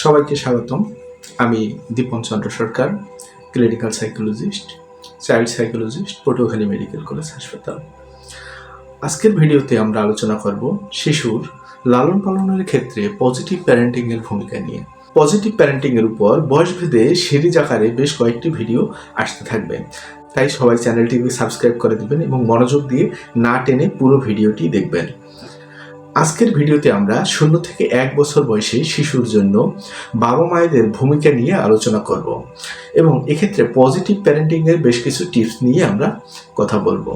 সবাইকে স্বাগতম। আমি Dipan Chandra Sarkar, clinical psychologist, child psychologist, Patuakhali medical college হাসপাতাল। আজকের ভিডিওতে আমরা আলোচনা করব শিশুর লালন পালনের ক্ষেত্রে পজিটিভ প্যারেন্টিং এর ভূমিকা নিয়ে। পজিটিভ প্যারেন্টিং এর উপর বয়সভেদে সিরিজ আকারে বেশ কয়েকটি ভিডিও আসতে থাকবে, তাই সবাই চ্যানেলটিকে সাবস্ক্রাইব করে দিবেন এবং মনোযোগ দিয়ে না টেনে পুরো ভিডিওটি দেখবেন। আজকের ভিডিওতে আমরা 0 থেকে 1 বছর বয়সী শিশুর জন্য বাবা মায়েদের ভূমিকা নিয়ে আলোচনা করব এবং এক্ষেত্রে পজিটিভ প্যারেন্টিং এর বেশ কিছু টিপস নিয়ে আমরা কথা বলবো।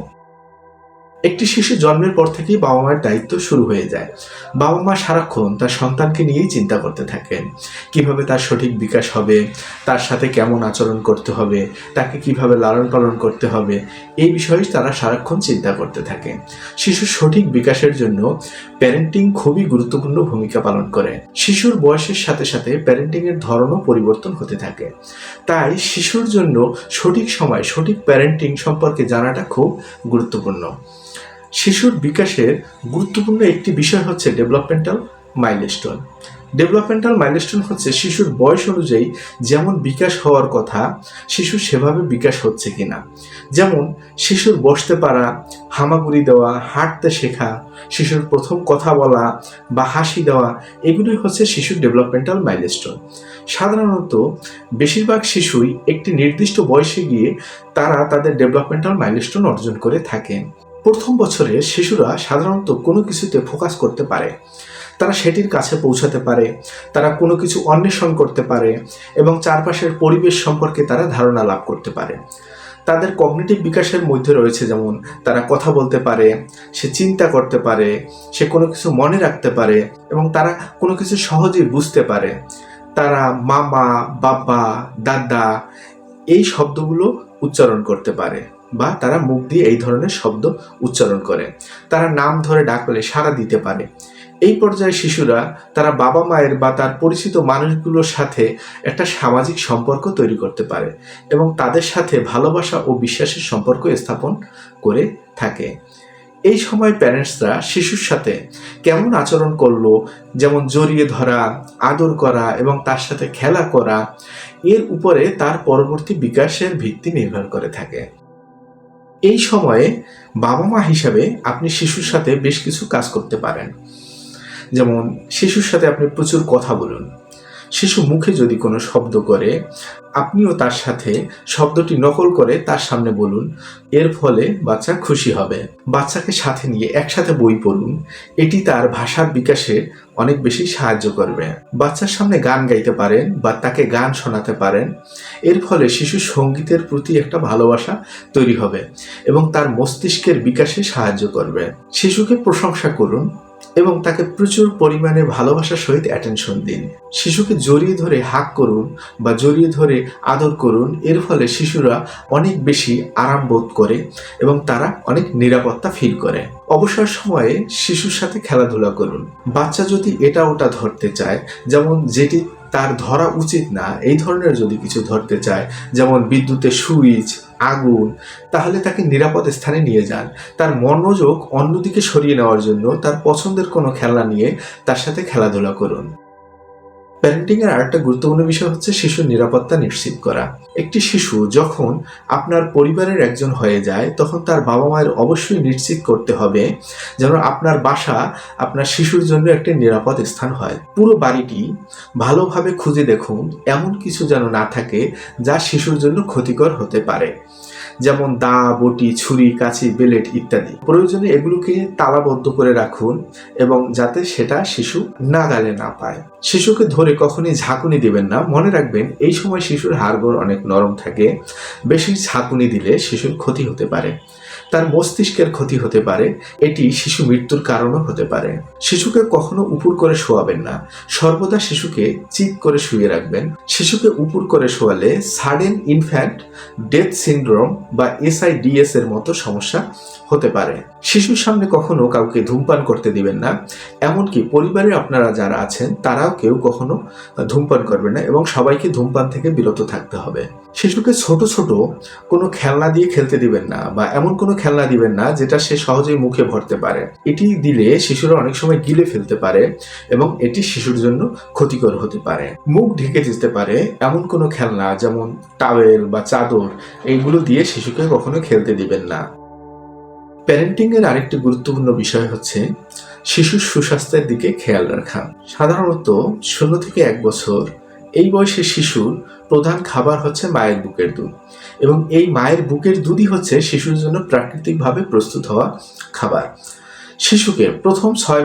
একটি শিশু জন্মের পর থেকেই বাবা মায়ের দায়িত্ব শুরু হয়ে যায়। বাবা মা সারাক্ষণ তার সন্তানকে নিয়েই চিন্তা করতে থাকেন, কিভাবে তার সঠিক বিকাশ হবে, তার সাথে কেমন আচরণ করতে হবে, তাকে কিভাবে লালন পালন করতে হবে, এই বিষয়ে তারা সারাক্ষণ চিন্তা করতে থাকে। শিশুর সঠিক বিকাশের জন্য প্যারেন্টিং খুবই গুরুত্বপূর্ণ ভূমিকা পালন করে। শিশুর বয়সের সাথে সাথে প্যারেন্টিং এর ধরনও পরিবর্তন হতে থাকে, তাই শিশুর জন্য সঠিক সময় সঠিক প্যারেন্টিং সম্পর্কে জানাটা খুব গুরুত্বপূর্ণ। শিশুর বিকাশের গুরুত্বপূর্ণ একটি বিষয় হচ্ছে ডেভেলপমেন্টাল মাইলস্টোন। ডেভেলপমেন্টাল মাইলস্টোন হচ্ছে শিশুর বয়স অনুযায়ী যেমন বিকাশ হওয়ার কথা শিশুর সেভাবে বিকাশ হচ্ছে কিনা। যেমন শিশুর বসতে পারা, হামাগুড়ি দেওয়া, হাঁটতে শেখা, শিশুর প্রথম কথা বলা বা হাসি দেওয়া, এগুলোই হচ্ছে শিশুর ডেভেলপমেন্টাল মাইলস্টোন। সাধারণত বেশিরভাগ শিশুই একটি নির্দিষ্ট বয়সে গিয়ে তারা তাদের ডেভেলপমেন্টাল মাইলস্টোন অর্জন করে থাকেন। প্রথম বছরে শিশুরা সাধারণত কোনো কিছুতে ফোকাস করতে পারে, তারা সেটির কাছে পৌঁছাতে পারে, তারা কোনো কিছু অন্বেষণ করতে পারে এবং চারপাশের পরিবেশ সম্পর্কে তারা ধারণা লাভ করতে পারে। তাদের কগনিটিভ বিকাশের মধ্যে রয়েছে যেমন তারা কথা বলতে পারে, সে চিন্তা করতে পারে, সে কোনো কিছু মনে রাখতে পারে এবং তারা কোনো কিছু সহজেই বুঝতে পারে। তারা মামা, বাবা, দাদা এই শব্দগুলো উচ্চারণ করতে পারে বা তারা মুখ দিয়ে এই ধরনের শব্দ উচ্চারণ করে। তারা নাম ধরে ডাকলে সাড়া দিতে পারে। এই পর্যায়ে শিশুরা তারা বাবা মায়ের বা তার পরিচিত মানুষগুলোর সাথে একটা সামাজিক সম্পর্ক তৈরি করতে পারে এবং তাদের সাথে ভালোবাসা ও বিশ্বাসের সম্পর্ক স্থাপন করে থাকে। এই সময় প্যারেন্টসরা শিশুর সাথে কেমন আচরণ করলো, যেমন জড়িয়ে ধরা, আদর করা এবং তার সাথে খেলা করা, এর উপরে তার পরবর্তী বিকাশের ভিত্তি নির্ভর করে থাকে। এই সময়ে বাবা মা হিসাবে আপনি শিশুর সাথে বেশ কিছু কাজ করতে পারেন। যেমন শিশুর সাথে আপনি প্রচুর কথা বলুন। শিশু মুখে যদি কোনো শব্দ করে আপনিও তার সাথে শব্দটি নকল করে তার সামনে বলুন, এর ফলে বাচ্চা খুশি হবে। বাচ্চাকে সাথে নিয়ে একসাথে বই পড়ুন, এটি তার ভাষার বিকাশে অনেক বেশি সাহায্য করবে। বাচ্চার সামনে গান গাইতে পারেন বা তাকে গান শোনাতে পারেন, এর ফলে শিশুর সঙ্গীতের প্রতি একটা ভালোবাসা তৈরি হবে এবং তার মস্তিষ্কের বিকাশে সাহায্য করবে। শিশুকে প্রশংসা করুন এবং তাকে প্রচুর পরিমাণে ভালোবাসার সহিত অ্যাটেনশন দিন। শিশুকে জড়িয়ে ধরে হাগ করুন বা জড়িয়ে ধরে আদর করুন, এর ফলে শিশুরা অনেক বেশি আরাম বোধ করে এবং তারা অনেক নিরাপত্তা ফিল করে। অবসর সময়ে শিশুর সাথে খেলাধুলা করুন। বাচ্চা যদি এটা ওটা ধরতে চায়, যেমন যেটি তার ধরা উচিত না এই ধরনের যদি কিছু ধরতে চায়, যেমন বিদ্যুতের সুইচ, আগুন, তাহলে তাকে নিরাপদ স্থানে নিয়ে যান। তার মনোযোগ অন্যদিকে সরিয়ে নেওয়ার জন্য তার পছন্দের কোনো খেলনা নিয়ে তার সাথে খেলাধুলা করুন। প্যারেন্টিং এর আরেকটা গুরুত্বপূর্ণ বিষয় হচ্ছে শিশুর নিরাপত্তা নিশ্চিত করা। একটি শিশু যখন আপনার পরিবারের একজন হয়ে যায়, তখন তার বাবা মায়ের অবশ্যই নিশ্চিত করতে হবে যেন আপনার বাসা আপনার শিশুর জন্য একটি নিরাপদ স্থান হয়। পুরো বাড়িটি ভালোভাবে খুঁজে দেখুন, এমন কিছু যেন না থাকে যা শিশুর জন্য ক্ষতিকর হতে পারে, যেমন দা, বটি, ছুরি, কাঁচি, বেলেট ইত্যাদি। প্রয়োজনে এগুলোকে তালাবদ্ধ করে রাখুন এবং যাতে সেটা শিশু নাগালে না পায়। শিশুকে ধরে কখনই ঝাঁকুনি দিবেন না। মনে রাখবেন এই সময় শিশুর হাড়গোড় অনেক নরম থাকে, বেশি ঝাঁকুনি দিলে শিশুর ক্ষতি হতে পারে, তার মস্তিষ্কের ক্ষতি হতে পারে, এটি শিশু মৃত্যুর কারণও হতে পারে। শিশুকে কখনো উপুর করে শোয়াবেন না, সর্বদা শিশুকে চিৎ করে শুয়ে রাখবেন। শিশুকে উপুর করে শোয়ালে সাডেন ইনফ্যান্ট ডেথ সিনড্রোম বা SIDS এর মতো সমস্যা হতে পারে। শিশুর সামনে কখনো কাউকে ধূমপান করতে দিবেন না, এমনকি পরিবারের আপনারা যারা আছেন তারাও কেউ কখনো ধূমপান করবেন না এবং সবাইকে ধূমপান থেকে বিরত থাকতে হবে। শিশুকে ছোট ছোট কোনো খেলনা দিয়ে খেলতে দিবেন না বা এমন কোনো খেলনা দিবেন না যেটা সে সহজেই মুখে ভরতে পারে। এটি দিলে শিশুরা অনেক সময় গিলে ফেলতে পারে এবং এটি শিশুর জন্য ক্ষতিকর হতে পারে। মুখ ঢেকে দিতে পারে এমন কোনো খেলনা যেমন টাওয়েল বা চাদর, এইগুলো দিয়ে শিশুকে কখনো খেলতে দিবেন না। প্যারেন্টিং এর আরেকটি গুরুত্বপূর্ণ বিষয় হচ্ছে শিশুর সুস্বাস্থ্যের দিকে খেয়াল রাখা। সাধারণত 0 থেকে 1 বছর এই বয়সে শিশুর প্রধান খাবার হচ্ছে মায়ের বুকের দুধ এবং এই মায়ের বুকের দুধই হচ্ছে শিশুর জন্য প্রাকৃতিকভাবে প্রস্তুত হওয়া খাবার। শিশুকে প্রথম 6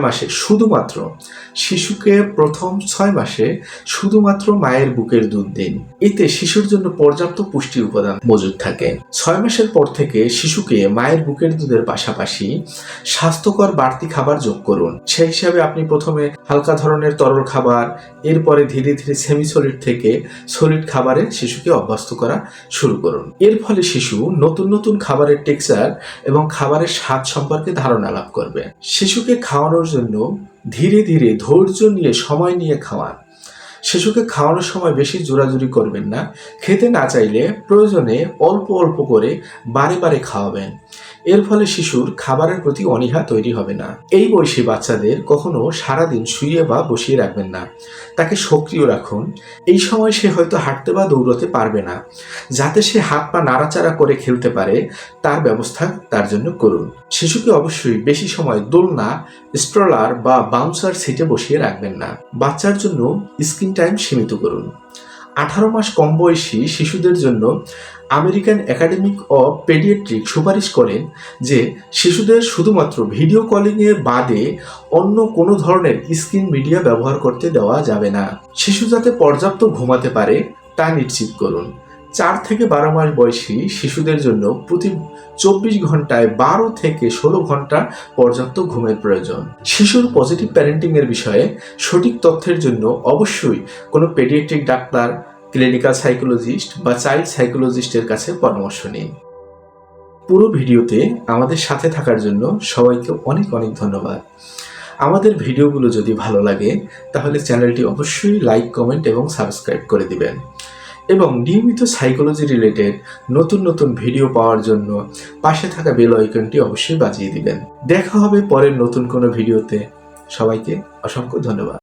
মাসে শুধুমাত্র মায়ের বুকের দুধ দিন। এতে শিশুর জন্য পর্যাপ্ত পুষ্টি উপাদান মজুদ থাকে। 6 মাসের পর থেকে শিশুকে মায়ের বুকের দুধের পাশাপাশি স্বাস্থ্যকর বাড়তি খাবার যোগ করুন। সেই হিসাবে আপনি প্রথমে হালকা ধরনের তরল খাবার, এরপরে ধীরে ধীরে সেমি সলিড থেকে সলিড খাবারে শিশুকে অভ্যস্ত করা শুরু করুন। এর ফলে শিশু নতুন নতুন খাবারের টেক্সচার এবং খাবারের স্বাদ সম্পর্কে ধারণা লাভ করবে। শিশুকে খাওয়ানোর জন্য ধীরে ধীরে ধৈর্য নিয়ে সময় নিয়ে খাওয়ান। শিশুকে খাওয়ানোর সময় বেশি জোরাজুরি করবেন না। খেতে না চাইলে প্রয়োজনে অল্প অল্প করে বারে বারে খাওয়াবেন। এর ফলে শিশুর খাবারের প্রতি অনীহা তৈরি হবে না। এই বয়সী বাচ্চাদের কখনো সারাদিন শুইয়ে বা বসিয়ে রাখবেন না, তাকে সক্রিয় রাখুন। এই সময় সে হয়তো হাঁটতে বা দৌড়তে পারবে না, যাতে সে হাত পা নাড়াচাড়া করে খেলতে পারে তার ব্যবস্থা তার জন্য করুন। শিশুকে অবশ্যই বেশি সময় দোলনা, স্ট্রলার বা বাউন্সার সিটে বসিয়ে রাখবেন না। বাচ্চার জন্য স্ক্রিন টাইম সীমিত করুন। 18 মাস কম বয়সী শিশুদের জন্য আমেরিকান একাডেমি অফ পেডিয়াট্রিক সুপারিশ করেন যে শিশুদের শুধুমাত্র ভিডিও কলিংয়ের বাদে অন্য কোনো ধরনের স্ক্রিন মিডিয়া ব্যবহার করতে দেওয়া যাবে না। শিশু যাতে পর্যাপ্ত ঘুমাতে পারে তা নিশ্চিত করুন। 4 থেকে 12 মাস বয়সী শিশুদের জন্য প্রতি 24 ঘন্টায় 12 থেকে 16 ঘন্টা পর্যাপ্ত ঘুমের প্রয়োজন। শিশুর পজিটিভ প্যারেন্টিং এর বিষয়ে সঠিক তথ্যের জন্য অবশ্যই কোনো পেডিয়াট্রিক ডাক্তার, ক্লিনিক্যাল সাইকোলজিস্ট বা চাইল্ড সাইকোলজিস্টের কাছে পরামর্শ নিন। পুরো ভিডিওতে আমাদের সাথে থাকার জন্য সবাইকে অনেক অনেক ধন্যবাদ। আমাদের ভিডিওগুলো যদি ভালো লাগে তাহলে চ্যানেলটি অবশ্যই লাইক, কমেন্ট এবং সাবস্ক্রাইব করে দিবেন এবং নিয়মিত সাইকোলজি রিলেটেড নতুন নতুন ভিডিও পাওয়ার জন্য পাশে থাকা বেল আইকনটি অবশ্যই বাজিয়ে দিবেন। দেখা হবে পরের নতুন কোনো ভিডিওতে। সবাইকে অসংখ্য ধন্যবাদ।